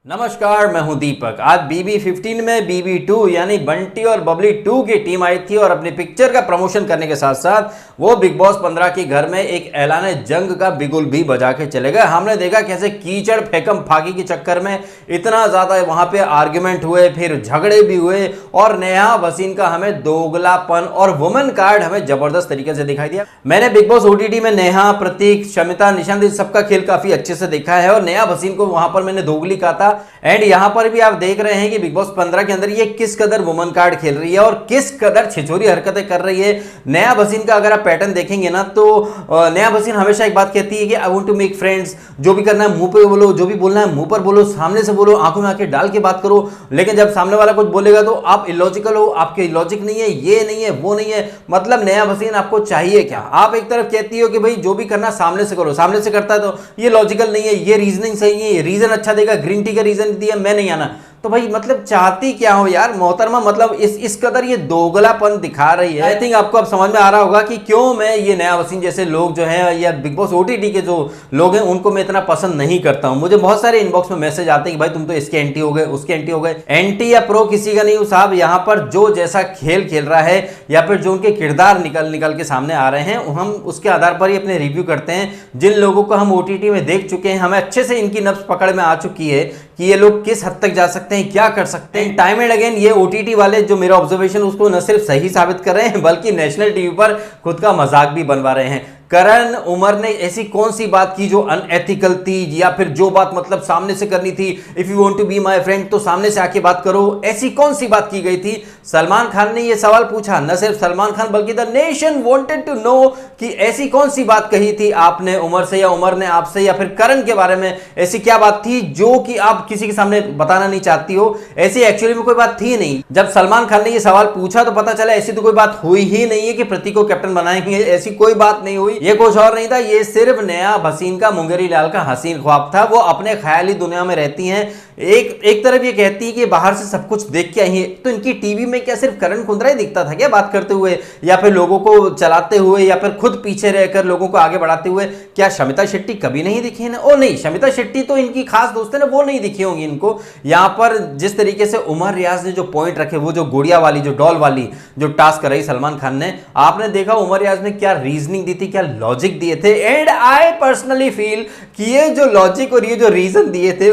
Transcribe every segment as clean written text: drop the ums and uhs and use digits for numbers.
नमस्कार, मैं हूं दीपक। आज बीबी 15 में बीबी 2 यानी बंटी और बबली 2 की टीम आई थी और अपनी पिक्चर का प्रमोशन करने के साथ साथ वो बिग बॉस 15 के घर में एक ऐलान जंग का बिगुल भी बजा के चले गए। हमने देखा कैसे कीचड़ फेंकम फाकी के चक्कर में इतना ज्यादा वहां पे आर्ग्यूमेंट हुए, फिर झगड़े भी हुए और नेहा भसीन का हमें दोगलापन और वुमेन कार्ड हमें जबरदस्त तरीके से दिखाई दिया। मैंने बिग बॉस ओटीटी में नेहा, प्रतीक, शमिता, निशांत सबका खेल काफी अच्छे से देखा है और नेहा भसीन को वहां पर मैंने दोगली कहा था। एंड यहां पर भी आप देख रहे हैं कि बिग बॉस 15 के अंदर ये किस कदर वुमन कार्ड खेल रही है और किस कदर छिछोरी हरकतें कर रही है। नेहा भसीन का अगर आप पैटर्न देखेंगे ना तो नेहा भसीन हमेशा एक बात कहती है कि I want to make friends. जो भी करना है मुंह पे बोलो, जो भी बोलना है मुंह पर बोलो, सामने से बोलो, आंखों में आंखें डाल के बात करो। लेकिन जब सामने वाला कुछ बोलेगा तो आप इलॉजिकल हो, आपके लॉजिक नहीं है, ये नहीं है, वो नहीं है। मतलब नेहा भसीन आपको चाहिए क्या? आप एक तरफ कहती हो कि भाई जो भी करना सामने से करो, सामने से करता है तो ये लॉजिकल नहीं है, ये रीजनिंग सही है, ये रीजन अच्छा देगा, ग्रीन टी का रीजन दिया, मैं नहीं आना। तो भाई मतलब चाहती क्या हो यार मोहतरमा? मतलब इस कदर ये दोगलापन दिखा रही है। आई थिंक आपको अब समझ में आ रहा होगा कि क्यों मैं ये नेहा भसीन जैसे लोग जो हैं या बिग बॉस ओटीटी के जो लोग हैं उनको मैं इतना पसंद नहीं करता हूं। मुझे बहुत सारे इनबॉक्स में मैसेज आते हैं कि भाई तुम तो इसके एंटी हो गए, उसके एंटी हो गए। एंटी या प्रो किसी का नहीं हूं साहब। यहां पर जो जैसा खेल खेल रहा है या फिर जो उनके किरदार निकल के सामने आ रहे हैं हम उसके आधार पर ही अपने रिव्यू करते हैं। जिन लोगों को हम ओटीटी में देख चुके हैं हमें अच्छे से इनकी नब्ज पकड़ में आ चुकी है कि ये लोग किस हद तक जा सकते हैं, क्या कर सकते हैं। टाइम एंड अगेन ये ओटीटी वाले जो मेरा ऑब्जर्वेशन उसको न सिर्फ सही साबित कर रहे हैं बल्कि नेशनल टीवी पर खुद का मजाक भी बनवा रहे हैं। करण उमर ने ऐसी कौन सी बात की जो अनएथिकल थी या फिर जो बात मतलब सामने से करनी थी? If you want to be my friend तो सामने से आके बात करो। ऐसी कौन सी बात की गई थी? सलमान खान ने यह सवाल पूछा। न सिर्फ सलमान खान बल्कि the nation wanted to know कि ऐसी कौन सी बात कही थी आपने उमर से या उमर ने आपसे या फिर करण के बारे में। ऐसी क्या बात थी जो कि आप किसी के सामने बताना नहीं चाहती हो? ऐसी एक्चुअली में कोई बात थी नहीं। जब सलमान खान ने यह सवाल पूछा तो पता चला ऐसी तो कोई बात हुई ही नहीं है कि प्रतीक को कैप्टन बनाएंगे। ऐसी कोई बात नहीं हुई। ये कुछ और नहीं था, ये सिर्फ नेहा भसीन का मुंगेरी लाल का हसीन ख्वाब था। वो अपने ख्याली दुनिया में रहती हैं। एक तरफ ये कहती है कि बाहर से सब कुछ देख के आई है, तो इनकी टीवी में क्या सिर्फ करण कुंद्रा ही दिखता था क्या बात करते हुए या फिर लोगों को चलाते हुए या फिर खुद पीछे रहकर लोगों को आगे बढ़ाते हुए? क्या शमिता शेट्टी कभी नहीं दिखी है ना? ओ नहीं, शमिता शेट्टी तो इनकी खास दोस्त है ना, वो नहीं दिखी होंगी इनको। यहां पर जिस तरीके से उमर रियाज ने जो पॉइंट रखे, वो जो गुड़िया वाली, जो डॉल वाली जो टास्क कराई सलमान खान ने, आपने देखा उमर रियाज ने क्या रीजनिंग दी थी, क्या लॉजिक दिए थे। एंड आई पर्सनली फील कि ये जो लॉजिक और ये जो रीजन दिए थे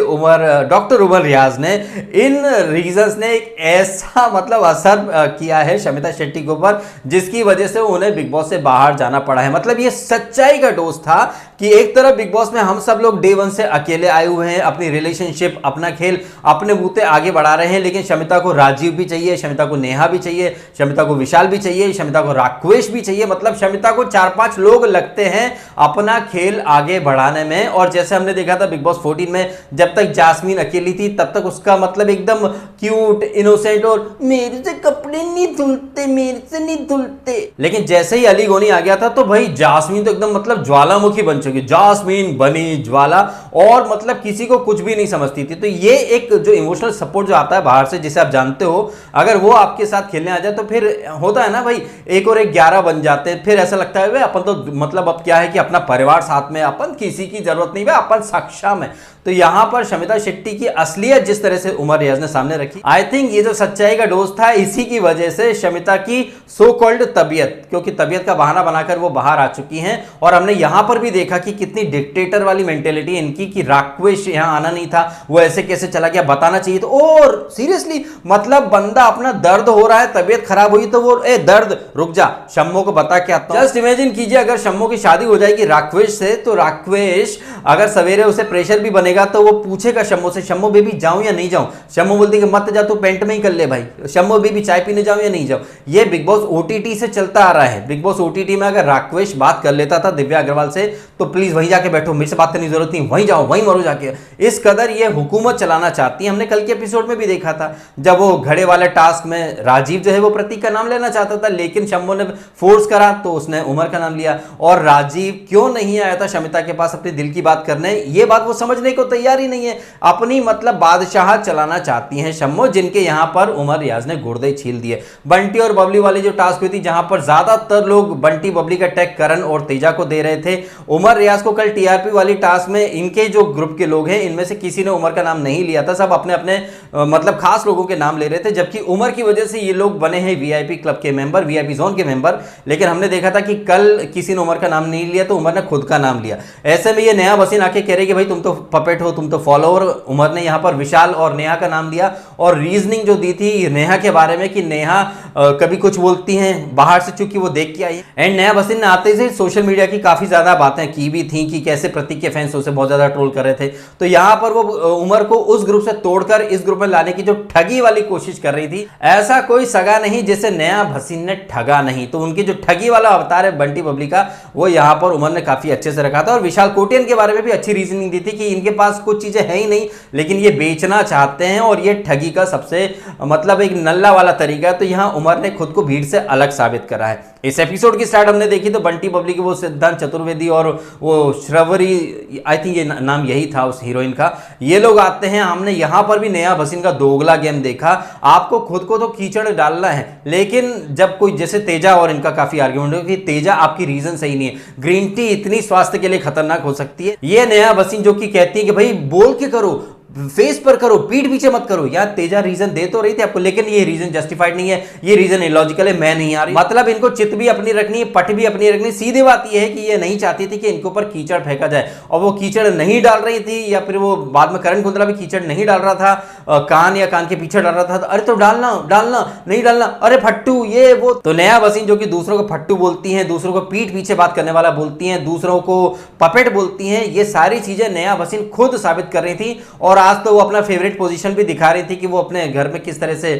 डॉक्टर उमर रियाज ने, इन रीजंस ने एक ऐसा मतलब असर किया है शमिता शेट्टी के ऊपर जिसकी वजह से उन्हें बिग बॉस से बाहर जाना पड़ा है। मतलब ये सच्चाई का डोज था कि एक तरफ बिग बॉस में हम सब लोग डे वन से अकेले आए हुए हैं, अपनी रिलेशनशिप, अपना खेल, अपने बूते आगे बढ़ा रहे हैं, लेकिन शमिता को राजीव भी चाहिए, शमिता को नेहा भी चाहिए, शमिता को विशाल भी चाहिए, शमिता को राकेश भी चाहिए। मतलब शमिता को 4-5 लोग लगते हैं अपना खेल आगे बढ़ाने में। और जैसे हमने देखा था बिग बॉस 14 में, जब तक जास्मीन अकेली थी तब तक उसका मतलब एकदम क्यूट, इनोसेंट और मेरे से कपड़े नहीं धुलते, मेरे से नहीं धुलते। लेकिन जैसे ही अली गोनी आ गया था तो भाई जास्मीन तो एकदम मतलब ज्वालामुखी बन चुकी। जास्मीन बनी ज्वाला और मतलब किसी को कुछ भी नहीं समझती थी। तो ये एक जो इमोशनल सपोर्ट जो आता है बाहर से, जिसे आप जानते हो, अगर वो आपके साथ खेलने आ जाए तो फिर होता है ना भाई, 1 और 1 11 बन जाते हैं। फिर ऐसा लगता है भाई अपन तो मतलब अब क्या है कि अपना परिवार साथ में, अपन किसी की जरूरत नहीं, भाई अपन सक्षम है। तो यहां पर शमिता शेट्टी की असलियत जिस तरह से उमर रियाज ने सामने रखी, आई थिंक ये जो सच्चाई का डोज था, इसी की वजह से शमिता की सो कॉल्ड तबीयत, क्योंकि तबीयत का बहाना बनाकर वो बाहर आ चुकी हैं। और हमने यहां पर भी देखा कि कितनी डिक्टेटर वाली मेंटेलिटी इनकी कि राकेश यहां आना नहीं था, वो ऐसे कैसे चला गया, बताना चाहिए। तो और सीरियसली मतलब बंदा अपना दर्द हो रहा है, तबीयत खराब हुई तो वो दर्द रुक जा, शम्मो को बता के आता हूं। जस्ट इमेजिन कीजिए अगर शम्मो की शादी हो जाएगी राकेश से, तो राकेश अगर सवेरे उसे प्रेशर भी बनेगा तो वो पूछेगा शम्मो से, शम्मो बेबी जाऊं या नहीं जाऊं? शम्मो बोलती कि मत जा, तू पेंट में ही कर ले भाई। शम्मो बेबी चाय पीने जाऊं या नहीं जाऊं? ये बिग बॉस ओटीटी से चलता आ रहा है। बिग बॉस ओटीटी में अगर राकेश बात कर लेता था दिव्या अग्रवाल से तो प्लीज वहीं जाके बैठो, मेरे से बात करने की जरूरत नहीं, वहीं जाओ, वहीं मरो जाके। इस कदर ये हुकूमत चलाना चाहती है। हमने कल के एपिसोड में भी देखा था जब वो घड़े वाले टास्क में राजीव जो है वो प्रतीक का नाम लेना चाहता था, लेकिन शम्मो ने फोर्स करा तो उसने उमर का नाम लिया। और राजीव क्यों नहीं आया था शमिता के पास अपने दिल की बात करने, ये बात वो समझने को तैयार ही नहीं है। अपनी मतलब बादशाह चलाना चाहती हैं शम्मो, जिनके यहां पर उमर रियाज ने गुर्दे छील दिए। बंटी और बबली वाली जो टास्क हुई थी, जहां पर ज्यादातर लोग बंटी बबली का टैग करण और तेजा को दे रहे थे। उमर रियाज को कल टीआरपी वाली टास्क में इनके के जो ग्रुप के लोग हैं इनमें से किसी ने उमर का नाम नहीं लिया था, सब अपने अपने मतलब खास लोगों के नाम ले रहे थे, जबकि उमर की वजह से ये लोग बने हैं वीआईपी क्लब के मेंबर, वीआईपी जोन के मेंबर। लेकिन हमने देखा था कि कल किसी ने उमर का नाम नहीं लिया तो उमर ने खुद का नाम लिया। ऐसे में ये नेहा भसीन आके कह रही कि भाई तुम तो पपेट हो, तुम तो फॉलोअर। उमर ने यहाँ पर विशाल और नेहा का नाम लिया और रीजनिंग जो दी थी नेहा के बारे में कि नेहा कभी कुछ बोलती हैं बाहर से, चूंकि वो देख के आई। एंड नेहा भसीन ने आते से सोशल मीडिया की काफी ज्यादा बातें की भी थी कि कैसे प्रतीक के फैंस उसे बहुत ज्यादा ट्रोल कर रहे थे। तो यहां पर वो उमर को उस ग्रुप से तोड़कर इस ग्रुप में लाने की जो ठगी वाली कोशिश कर रही थी, ऐसा कोई सगा नहीं जिसे नेहा भसीन ने ठगा नहीं। तो उनकी जो ठगी वाला अवतार है बंटी बबली का, वो यहां पर उमर ने काफी अच्छे से रखा था। और विशाल कोटियन के बारे में भी अच्छी रीजनिंग दी थी कि इनके पास कुछ चीजें है ही नहीं लेकिन ये बेचना चाहते हैं और ये ठगी का सबसे मतलब एक नल्ला वाला तरीका है। तो यहां उमर ने खुद को भीड़ से अलग साबित करा है। इस एपिसोड की स्टार्ट हमने देखी तो बंटी बबली की वो सिद्धांत चतुर्वेदी और वो श्रवरी, आई थिंक ये नाम यही था उस हीरोइन का, ये लोग आते हैं। हमने यहां पर भी नेहा भसीन का दोगला गेम देखा। आपको खुद को तो कीचड़ डालना है, लेकिन जब कोई जैसे तेजा और इनका काफी आर्ग्यूमेंट हो कि तेजा आपकी रीजन सही नहीं है, ग्रीन टी इतनी स्वास्थ्य के लिए खतरनाक हो सकती है। ये नेहा भसीन जो कि कहती है कि भाई बोल के करो, फेस पर करो, पीठ पीछे मत करो। यार तेजा रीजन दे तो रही थी आपको, लेकिन ये रीजन जस्टिफाइड नहीं है, ये रीजन इलॉजिकल है, मैं नहीं आ रही। मतलब इनको चित भी अपनी रखनी है, पट भी अपनी रखनी। सीधी बात ये है कि ये नहीं चाहती थी कि इनके ऊपर कीचड़ फेंका जाए, और वो कीचड़ नहीं डाल रही थी, या फिर वो बाद में करण कुंद्रा भी कीचड़ नहीं डाल रहा था, कान या कान के पीछे डाल रहा था। अरे तो डालना डालना नहीं डालना, अरे फट्टू ये वो। तो नेहा भसीन जो कि दूसरों को फट्टू बोलती हैं, दूसरों को पीठ पीछे बात करने वाला बोलती हैं, दूसरों को पपेट बोलती हैं, ये सारी चीजें नेहा भसीन खुद साबित कर रही थी। और आज तो वो अपना फेवरेट पोजीशन भी दिखा रही थी कि वो अपने घर में किस तरह से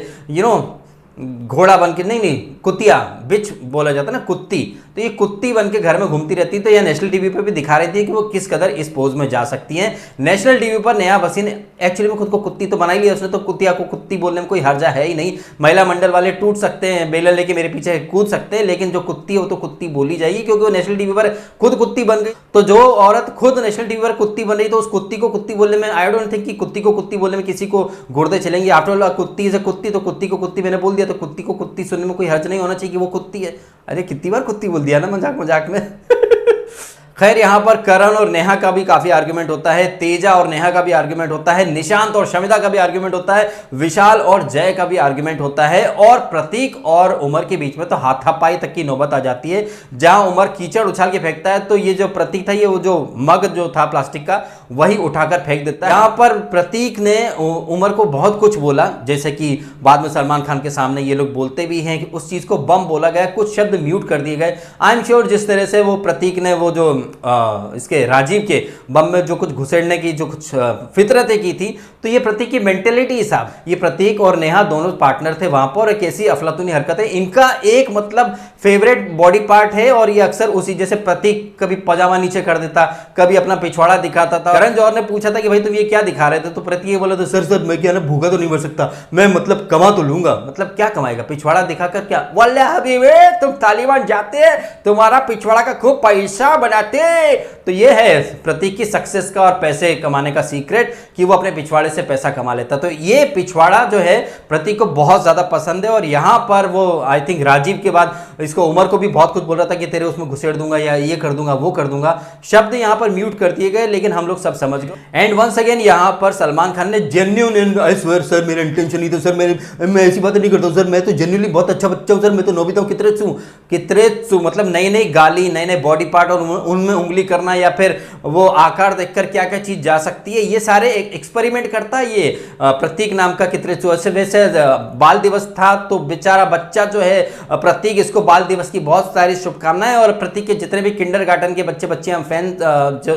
घोड़ा बन के, नहीं कुतिया, बिच बोला जाता ना, कुत्ती, तो ये कुत्ती बन के घर में घूमती रहती। तो ये नेशनल टीवी पर भी दिखा रही थी कि वो किस कदर इस पोज में जा सकती हैं। नेशनल टीवी पर नेहा भसीन एक्चुअली में खुद को कुत्ती तो बना ही लिया उसने, तो कुतिया को कुत्ती बोलने में कोई हर्जा है ही नहीं। महिला मंडल वाले टूट सकते हैं, बेलन लेके मेरे पीछे कूद सकते हैं, लेकिन जो कुत्ती है वो तो कुत्ती बोली जाएगी, क्योंकि वो नेशनल टीवी पर खुद कुत्ती बन गई। तो जो औरत खुद नेशनल टीवी पर कुत्ती बन रही, तो उस कुत्ती को कुत्ती बोलने में, आई डोंट थिंक कि कुत्ती को कुत्ती बोलने में किसी को गुर्दे चलेंगे। आफ्टर ऑल कुत्ती से कुत्ती, तो कुत्ती को कुत्ती मैंने बोल दिया, तो कुत्ती को कुत्ती सुनने में कोई हर्ज नहीं होना चाहिए कि वो कुत्ती है। अरे कितनी बार कुत्ती बोल दिया ना मजाक मजाक में। खैर यहाँ पर करण और नेहा का भी काफी आर्गुमेंट होता है, तेजा और नेहा का भी आर्गुमेंट होता है, निशांत और शमिता का भी आर्गुमेंट होता है, विशाल और जय का भी आर्गुमेंट होता है, और प्रतीक और उमर के बीच में तो हाथापाई तक की नौबत आ जाती है, जहां उमर कीचड़ उछाल के फेंकता है तो ये जो प्रतीक था, ये वो जो मग जो था प्लास्टिक का, वही उठाकर फेंक देता है। यहाँ पर प्रतीक ने उमर को बहुत कुछ बोला, जैसे कि बाद में सलमान खान के सामने ये लोग बोलते भी हैं कि उस चीज को बम बोला गया, कुछ शब्द म्यूट कर दिए गए। आई एम श्योर जिस तरह से वो प्रतीक ने वो जो इसके राजीव के बम में जो कुछ घुसेड़ने की जो कुछ फितरतें की थी, तो ये प्रतीक की मेंटेलिटी साहब, ये प्रतीक और नेहा दोनों पार्टनर थे वहां पर, एक ऐसी अफलातूनी हरकत है, इनका एक मतलब फेवरेट बॉडी पार्ट है, और ये अक्सर उसी, जैसे प्रतीक कभी पजामा नीचे कर देता, कभी अपना पिछवाड़ा दिखाता था। करण जौहर ने पूछा था कि भाई तुम ये क्या दिखा रहे थे, तो प्रतीक ये बोला था, सर मैं क्या ना भूखा तो नहीं मर सकता, मैं मतलब कमा तो लूंगा। मतलब क्या कमाएगा, पिछवाड़ा दिखाकर क्या? वल्ले हबीबी तुम तालिबान जाते, तुम्हारा पिछवाड़ा का खूब पैसा बनाते। तो ये है प्रतीक की सक्सेस का और पैसे कमाने का सीक्रेट, कि वो अपने पिछवाड़े से पैसा कमा लेता। तो ये पिछवाड़ा जो है प्रतीक को बहुत ज्यादा पसंद है, और यहां पर वो आई थिंक राजीव के बाद इसको उमर को भी बहुत कुछ बोल रहा था कि तेरे उसमें घुसेड़ दूंगा, या ये कर दूंगा, वो कर दूंगा। शब्द यहां पर म्यूट कर दिए गए, लेकिन हम लोग सब समझ गए। एंड वंस अगेन यहां पर सलमान खान ने जेन्युइन, आई स्वेयर सर मेरा इंटेंशन नहीं था सर, मैं ऐसी बातें नहीं करता हूं सर, मैं तो जेन्युइनली बहुत अच्छा बच्चा हूं सर, मैं तो नोबिता हूं, कितरे मतलब नई नई गाली, नए नए बॉडी पार्ट और उनमें उंगली करना, या फिर वो आकार देखकर क्या क्या चीज जा सकती है, ये सारे एक्सपेरिमेंट करता है ये प्रतीक नाम का कितरेचू। वैसे बाल दिवस था तो बेचारा बच्चा जो है प्रतीक, इसको बाल दिवस की बहुत सारी शुभकामनाएं, और प्रतीक के जितने भी किंडरगार्टन के बच्चे बच्चियां फैन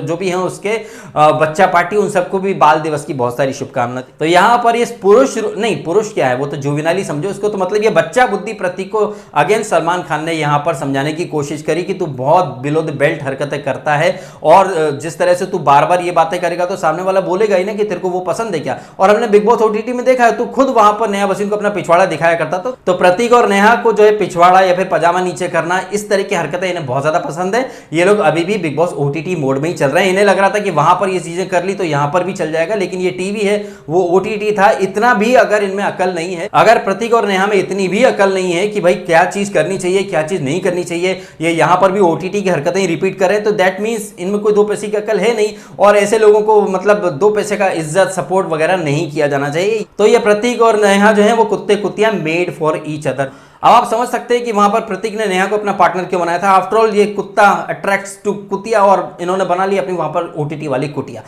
जो भी हैं उसके बच्चा पार्टी, उन सबको भी बाल दिवस की बहुत सारी शुभकामनाएं। तो यहां पर ये पुरुष क्या है, वो तो जुवेनाली समझो इसको, तो मतलब ये बच्चा बुद्धि प्रतीक को अगेन सलमान खान ने यहां पर समझाने की कोशिश करी कि तू बहुत बिलो द बेल्ट हरकतें करता है, और जिस तरह से तू बार बार ये बातें करेगा तो सामने वाला बोलेगा ही ना कि तेरे को वो पसंद है क्या। और हमने बिग बॉस ओटीटी में देखा है, तू खुद वहां पर नेहा भसीन को अपना पिछवाड़ा दिखाया करता था। तो प्रतीक और नेहा को जो है पिछवाड़ा या फिर पजामा नीचे करना, इस तरह की हरकतें इन्हें बहुत ज्यादा पसंद है। ये लोग अभी भी बिग बॉस ओटीटी मोड में ही चल रहे हैं। इन्हें लग रहा था कि वहां पर ये चीजें कर ली तो यहां पर भी चल जाएगा, लेकिन ये टीवी है, वो ओटीटी था। इतना भी अगर इनमें अकल नहीं है, अगर प्रतीक और नेहा में इतनी भी अकल नहीं है कि भाई क्या चीज करनी चाहिए क्या चीज नहीं करनी चाहिए, ये यहां पर भी ओटीटी की हरकतें रिपीट करें, तो दैट मींस इनमें कोई दो पैसे की अकल है नहीं और ऐसे लोगों को मतलब दो पैसे का इज्जत सपोर्ट वगैरह नहीं किया जाना चाहिए। तो ये प्रतीक और नेहा जो है वो कुत्ते कुत्तियां मेड फॉर ईच अदर। अब आप समझ सकते हैं कि वहां पर प्रतीक ने नेहा को अपना पार्टनर क्यों बनाया था। आफ्टरऑल ये कुत्ता अट्रैक्ट्स टू कुतिया और इन्होंने बना ली अपनी वहां पर ओटीटी वाली कुटिया।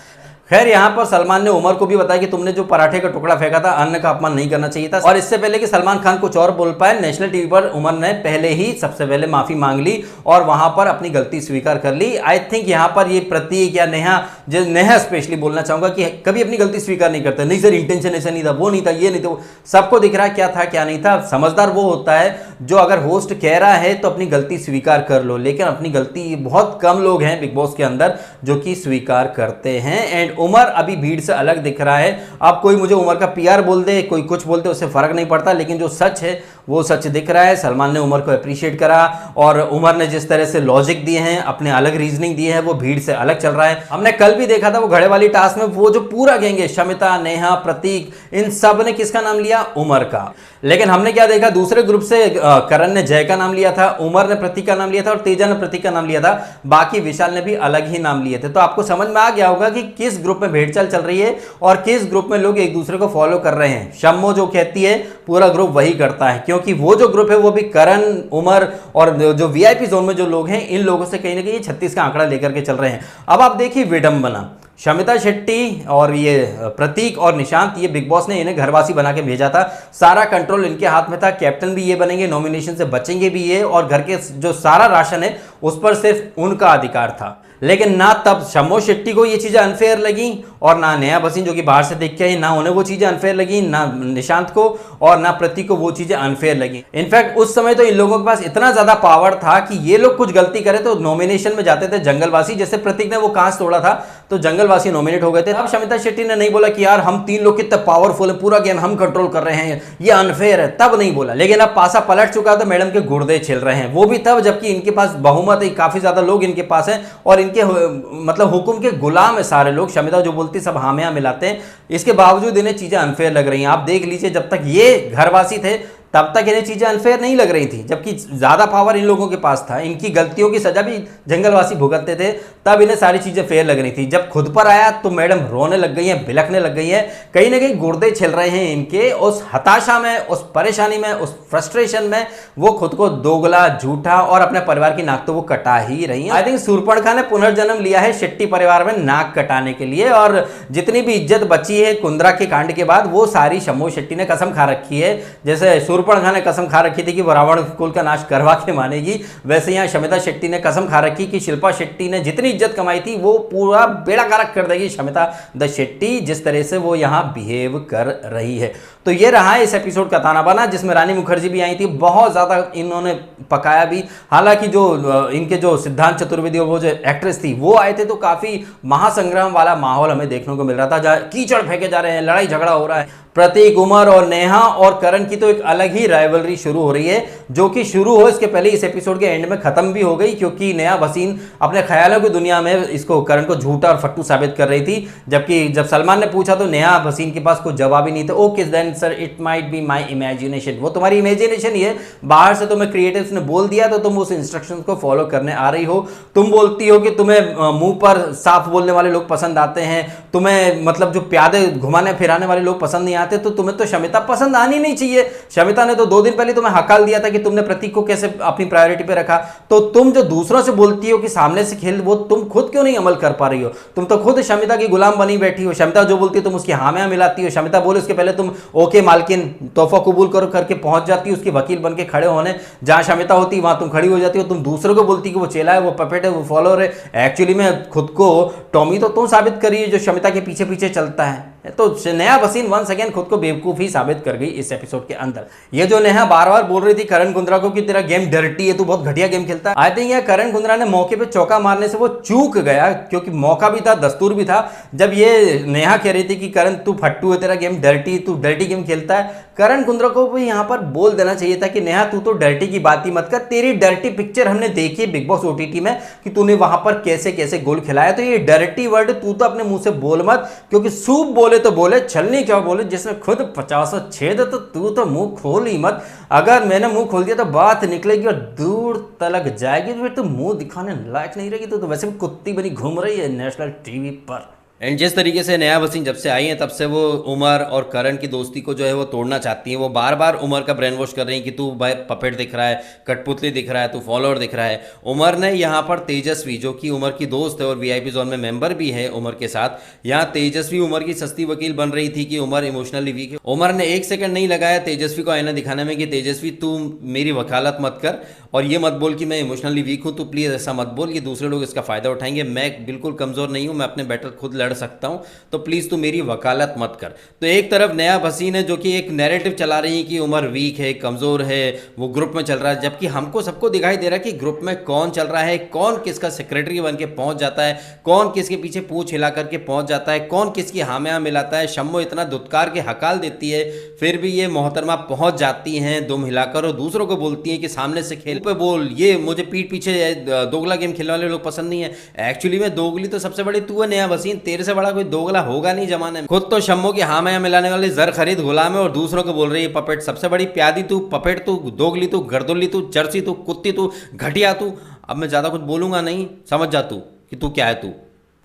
खैर यहाँ पर सलमान ने उमर को भी बताया कि तुमने जो पराठे का टुकड़ा फेंका था, अन्न का अपमान नहीं करना चाहिए था। और इससे पहले कि सलमान खान कुछ और बोल पाए, नेशनल टीवी पर उमर ने पहले ही सबसे पहले माफी मांग ली और वहां पर अपनी गलती स्वीकार कर ली। आई थिंक यहाँ पर ये प्रतीक या नेहा स्पेशली बोलना चाहूंगा कि कभी अपनी गलती स्वीकार नहीं करते। नहीं सर इंटेंशन ऐसा नहीं था, वो नहीं था, ये नहीं था, सबको दिख रहा है क्या था क्या नहीं था। समझदार वो होता है जो अगर होस्ट कह रहा है तो अपनी गलती स्वीकार कर लो, लेकिन अपनी गलती बहुत कम लोग हैं बिग बॉस के अंदर जो कि स्वीकार करते हैं। एंड उमर अभी भीड़ से अलग दिख रहा है। अब कोई मुझे उमर का पीआर बोल दे, कोई कुछ बोलते, उससे फर्क नहीं पड़ता, लेकिन जो सच है वो सच दिख रहा है। सलमान ने उमर को अप्रिशिएट करा और उमर ने जिस तरह से लॉजिक दिए हैं, अपने अलग रीजनिंग दिए हैं, वो भीड़ से अलग चल रहा है। हमने कल भी देखा था वो घड़े वाली टास्क में वो जो पूरा गैंग है, शमिता, नेहा, प्रतीक, इन सब ने किसका नाम लिया? उमर का। लेकिन हमने क्या देखा, दूसरे ग्रुप से करण ने जय का नाम लिया था, उमर ने प्रतीक का नाम लिया था और तेजा ने प्रतीक का नाम लिया था, बाकी विशाल ने भी अलग ही नाम लिए थे। तो आपको समझ में आ गया होगा कि किस ग्रुप में भेड़चाल चल रही है और किस ग्रुप में लोग एक दूसरे को फॉलो कर रहे हैं। शम्मो जो कहती है पूरा ग्रुप वही करता है, क्योंकि वो जो ग्रुप है वो भी करण, उमर और जो वीआईपी जोन में जो लोग हैं, इन लोगों से कहीं ना कहीं 36 का आंकड़ा लेकर के चल रहे हैं। अब आप देखिए विडंबना, शमिता शेट्टी और ये प्रतीक और निशांत, ये बिग बॉस ने इन्हें घरवासी बना के भेजा था, सारा कंट्रोल इनके हाथ में था, कैप्टन भी ये बनेंगे, नॉमिनेशन से बचेंगे भी ये, और घर के जो सारा राशन है उस पर सिर्फ उनका अधिकार था। लेकिन ना तब शम्मो शेट्टी को ये चीज़ें अनफेयर लगी और ना नेहा भसीन जो कि बाहर से देख के आई, ना उन्हें वो चीज़ें अनफेयर लगी, ना निशांत को और ना प्रतीक को वो चीज़ें अनफेयर लगी। इनफैक्ट उस समय तो इन लोगों के पास इतना ज़्यादा पावर था कि ये लोग कुछ गलती करें तो नॉमिनेशन में जाते थे जंगलवासी। जैसे प्रतीक ने वो कांच तोड़ा था तो जंगलवासी नॉमिनेट हो गए थे। अब शमिता शेट्टी ने नहीं बोला कि यार हम 3 लोग कितने पावरफुल है, पूरा गेम हम कंट्रोल कर रहे हैं, ये अनफेयर है, तब नहीं बोला। लेकिन अब पासा पलट चुका तो मैडम के गुर्दे छिल रहे हैं, वो भी तब जबकि इनके पास बहुमत है, काफ़ी ज़्यादा लोग इनके पास हैं और इनके मतलब हुक्म के गुलाम है सारे लोग। शमिता जो बोलती सब हामिया मिलाते हैं, इसके बावजूद इन्हें चीजें अनफेयर लग रही हैं। आप देख लीजिए, जब तक ये घरवासी थे तब तक इन्हें चीजें अनफेयर नहीं लग रही थी, जबकि ज्यादा पावर इन लोगों के पास था, इनकी गलतियों की सजा भी जंगलवासी भुगतते थे, तब इन्हें सारी चीजें फेयर लग रही थी। जब खुद पर आया तो मैडम रोने लग गई हैं, बिलखने लग गई हैं, कहीं ना कहीं गुर्दे छिल रहे हैं इनके। उस हताशा में, उस परेशानी में, उस फ्रस्ट्रेशन में वो खुद को दोगला, झूठा और अपने परिवार की नाक तो वो कटा ही रही है। आई थिंक शूर्पणखा ने पुनर्जन्म लिया है शेट्टी परिवार में नाक कटाने के लिए, और जितनी भी इज्जत बची है कुंद्रा के कांड के बाद वो सारी शम्मो शेट्टी ने कसम खा रखी है। जैसे शूर्पणखा ने कसम खा रखी थी कि वो रावण कुल का नाश करवा के मानेगी, वैसे यहाँ शमिता शेट्टी ने कसम खा रखी कि शिल्पा शेट्टी ने जितनी इज्जत कमाई थी वो पूरा बेड़ा गर्क कर देगी शमिता द शेट्टी, जिस तरह से वो यहाँ बिहेव कर रही है। तो ये रहा इस एपिसोड का ताना बाना, जिसमें रानी मुखर्जी भी आई थी, बहुत ज़्यादा इन्होंने पकाया भी। हालांकि जो इनके जो सिद्धांत चतुर्वेदी और वो जो एक्ट्रेस थी वो आए थे, तो काफ़ी महासंग्राम वाला माहौल हमें देखने को मिल रहा था, जहाँ कीचड़ फेंके जा रहे हैं, लड़ाई झगड़ा हो रहा है। प्रतीक, उमर और नेहा और करण की तो एक अलग ही राइवलरी शुरू हो रही है, जो कि शुरू हो इसके पहले इस एपिसोड के एंड में खत्म भी हो गई, क्योंकि नेहा भसीन अपने ख्यालों की दुनिया में इसको करण को झूठा और फट्टू साबित कर रही थी। जबकि जब सलमान ने पूछा तो नेहा भसीन के पास कोई जवाब ही नहीं था। Okay then sir, it might be my imagination. वो तुम्हारी इमेजिनेशन ही है, बाहर से तुम्हें क्रिएटिव्स ने बोल दिया तो तुम उस इंस्ट्रक्शन को फॉलो करने आ रही हो। तुम बोलती हो कि तुम्हें मुंह पर साफ बोलने वाले लोग पसंद आते हैं, तुम्हें मतलब जो प्यादे घुमाने फिराने वाले लोग पसंद नहीं आते, तो तुम्हें तो शमिता पसंद आनी नहीं चाहिए। शमिता ने तो 2 दिन पहले तुम्हें हकाल दिया था कि तुमने प्रतीक को कैसे अपनी प्रायोरिटी पे रखा। तो तुम जो दूसरों से बोलती हो कि सामने से खेल, वो तुम खुद क्यों नहीं अमल कर पा रही हो? तुम तो खुद शमिता की गुलाम बनी बैठी हो। शमिता जो बोलती है तुम उसकी हामियां मिलाती हो। शमिता बोले उसके पहले तुम ओके मालकिन तोहफा कबूल करो करके पहुंच जाती हो उसकी वकील बन के खड़े होने। जहां शमिता होती वहां तुम खड़ी हो जाती हो। तुम दूसरों को बोलती कि वो चेला है, वो पपेट है, वो फॉलोअर है। एक्चुअली में खुद को टॉमी तो तुम साबित करिए जो शमिता के पीछे पीछे चलता है। तो नेहा भसीन वंस अगेन खुद को बेवकूफ ही साबित कर गई इस एपिसोड के अंदर। ये जो नेहा बार बार बोल रही थी करण कुंद्रा को कि तेरा गेम डर्टी है, तू बहुत घटिया गेम खेलता है, आई थिंक ये करण कुंद्रा ने मौके पे चौका मारने से वो चूक गया, क्योंकि मौका भी था, दस्तूर भी था। जब ये नेहा कह रही थी कि करण तू फट्टू है, तेरा गेम डर्टी, तू डर्टी गेम खेलता है, करण कुंद्रा को भी यहाँ पर बोल देना चाहिए था कि नेहा तू तो डर्टी की बात ही मत कर, तेरी डर्टी पिक्चर हमने देखी बिग बॉस ओटीटी में कि तूने वहां पर कैसे कैसे गोल खिलाया, तो ये डर्टी वर्ड तू तो अपने मुंह से बोल मत, क्योंकि सूप बोले तो बोले, छलनी क्या बोले, जिसमें खुद 50 छेद, तो तू तो मुंह खोल ही मत। अगर मैंने मुंह खोल दिया तो बात निकलेगी और दूर तलक जाएगी, तो फिर तो मुंह दिखाने लायक नहीं रहेगी। तो वैसे भी कुत्ती बनी घूम रही है नेशनल टीवी पर। एंड जिस तरीके से नेहा वसीम जब से आई हैं तब से वो उमर और करण की दोस्ती को जो है वो तोड़ना चाहती हैं। वो बार बार उमर का ब्रेन वॉश कर रही हैं कि तू भाई पपेट दिख रहा है, कठपुतली दिख रहा है, तू फॉलोअर दिख रहा है। उमर ने यहाँ पर तेजस्वी, जो कि उमर की दोस्त है और वीआईपी जोन में मेंबर भी है उमर के साथ, यहाँ तेजस्वी उमर की सस्ती वकील बन रही थी कि उमर इमोशनली वीक है। उमर ने एक सेकंड नहीं लगाया तेजस्वी को आईना दिखाने में कि तेजस्वी तू मेरी वकालत मत कर और ये मत बोल कि मैं इमोशनली वीक हूँ, तो प्लीज़ ऐसा मत बोल कि दूसरे लोग इसका फ़ायदा उठाएंगे। मैं बिल्कुल कमज़ोर नहीं हूँ, मैं अपने बैटल खुद लड़ सकता हूँ, तो प्लीज़ तू मेरी वकालत मत कर। तो एक तरफ नेहा वसीम है जो कि एक नैरेटिव चला रही है कि उमर वीक है, कमज़ोर है, वो ग्रुप में चल रहा है, जबकि हमको सबको दिखाई दे रहा है कि ग्रुप में कौन चल रहा है, कौन किसका सेक्रेटरी बन के पहुँच जाता है, कौन किसके पीछे पूछ हिला करके पहुँच जाता है, कौन किसकी हामियाँ मिलाता है। शम्मो इतना दुत्कार के हकाल देती है, फिर भी ये मोहतरमा पहुँच जाती हैं दुम हिलाकर और दूसरों को बोलती हैं कि सामने से खेल पे बोल, ये मुझे पीठ पीछे दोगला गेम खेलने वाले लोग पसंद नहीं है। एक्चुअली में दोगली तो सबसे बड़ी तू है नेहा वसीम, तेरे से बड़ा कोई दोगला होगा नहीं जमाने में। खुद तो शम्मो की हामियां मिलाने वाले जर खरीद गुलाम है और दूसरों को बोल रही है पपेट। सबसे बड़ी प्यादी तू, पपेट तू, दोगली तू, गर्दुल्ली तू, जर्सी तू, कुत्ती तू, घटिया तू। अब मैं ज्यादा कुछ बोलूंगा नहीं, समझ जा तू कि तू क्या है तू,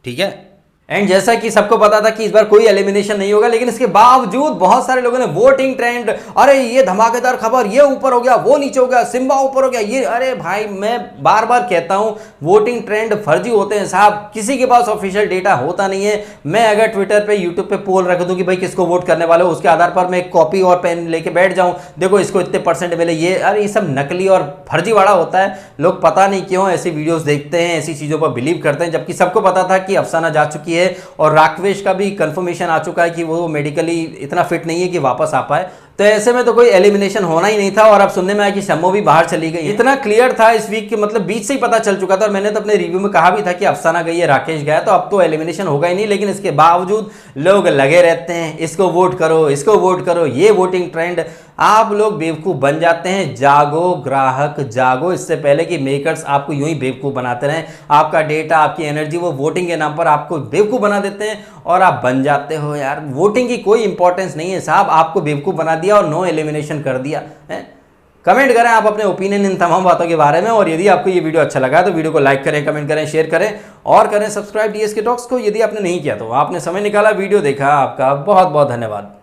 ठीक है। एंड जैसा कि सबको पता था कि इस बार कोई एलिमिनेशन नहीं होगा, लेकिन इसके बावजूद बहुत सारे लोगों ने वोटिंग ट्रेंड, अरे ये धमाकेदार खबर, ये ऊपर हो गया, वो नीचे हो गया, सिम्बा ऊपर हो गया, ये, अरे भाई मैं बार बार कहता हूं वोटिंग ट्रेंड फर्जी होते हैं साहब, किसी के पास ऑफिशियल डेटा होता नहीं है। मैं अगर ट्विटर पे यूट्यूब पे पोल रख दूं कि भाई किसको वोट करने वाले हो, उसके आधार पर मैं एक कॉपी और पेन लेके बैठ जाऊं, देखो इसको इतने परसेंट मिले, ये, अरे ये सब नकली और फर्जीवाड़ा होता है। लोग पता नहीं क्यों ऐसी वीडियोस देखते हैं, ऐसी चीजों पर बिलीव करते हैं, जबकि सबको पता था कि अफसाना जा चुकी है और राकेश का भी कंफर्मेशन आ चुका है कि वो मेडिकली इतना फिट नहीं है कि वापस आ पाए। तो ऐसे में तो कोई एलिमिनेशन होना ही नहीं था। और अब सुनने में आया कि शम्मो भी बाहर चली गई, इतना क्लियर था इस वीक के, मतलब बीच से ही पता चल चुका था। और मैंने तो अपने रिव्यू में कहा भी था कि अफसाना गई है, राकेश गया, तो अब तो एलिमिनेशन होगा ही नहीं। लेकिन इसके बावजूद लोग लगे रहते हैं, इसको वोट करो, इसको वोट करो, ये वोटिंग ट्रेंड। आप लोग बेवकूफ़ बन जाते हैं। जागो ग्राहक जागो, इससे पहले कि मेकर्स आपको यूं ही बेवकूफ़ बनाते रहें। आपका डेटा, आपकी एनर्जी वो वोटिंग के नाम पर आपको बेवकूफ़ बना देते हैं और आप बन जाते हो। यार वोटिंग की कोई इंपॉर्टेंस नहीं है साहब, आपको बेवकूफ़ बना दिया और नो एलिमिनेशन कर दिया है। कमेंट करें आप अपने ओपिनियन इन तमाम बातों के बारे में। और यदि आपको ये वीडियो अच्छा लगा तो वीडियो को लाइक करें, कमेंट करें, शेयर करें और करें सब्सक्राइब डीएसके टॉक्स को। यदि आपने नहीं किया तो आपने समय निकाला, वीडियो देखा, आपका बहुत बहुत धन्यवाद।